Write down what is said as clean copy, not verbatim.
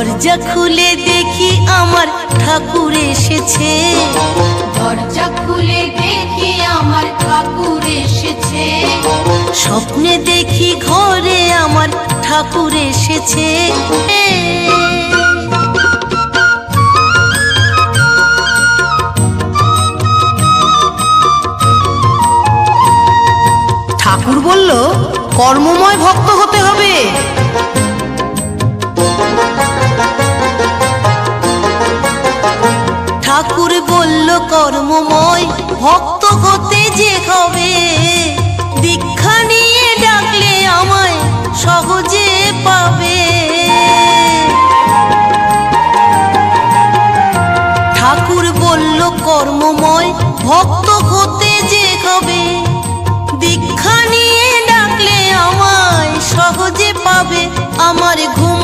দরজা খুলে দেখি আমার ঠাকুর এসেছে, দরজা খুলে দেখি আমার ঠাকুর এসেছে। স্বপ্নে দেখি ঘরে আমার ঠাকুর এসেছে। ঠাকুর বলল কর্মময় ভক্ত হতে হবে। ঠাকুর বলল কর্মময় ভক্ত হতে যে হবে, দীক্ষা নিয়ে ডাকলে আমায় সহজে পাবে। ঠাকুর বলল কর্মময় ভক্ত হতে যে হবে, দীক্ষা নিয়ে ডাকলে আমায় সহজে পাবে। আমার ঘুম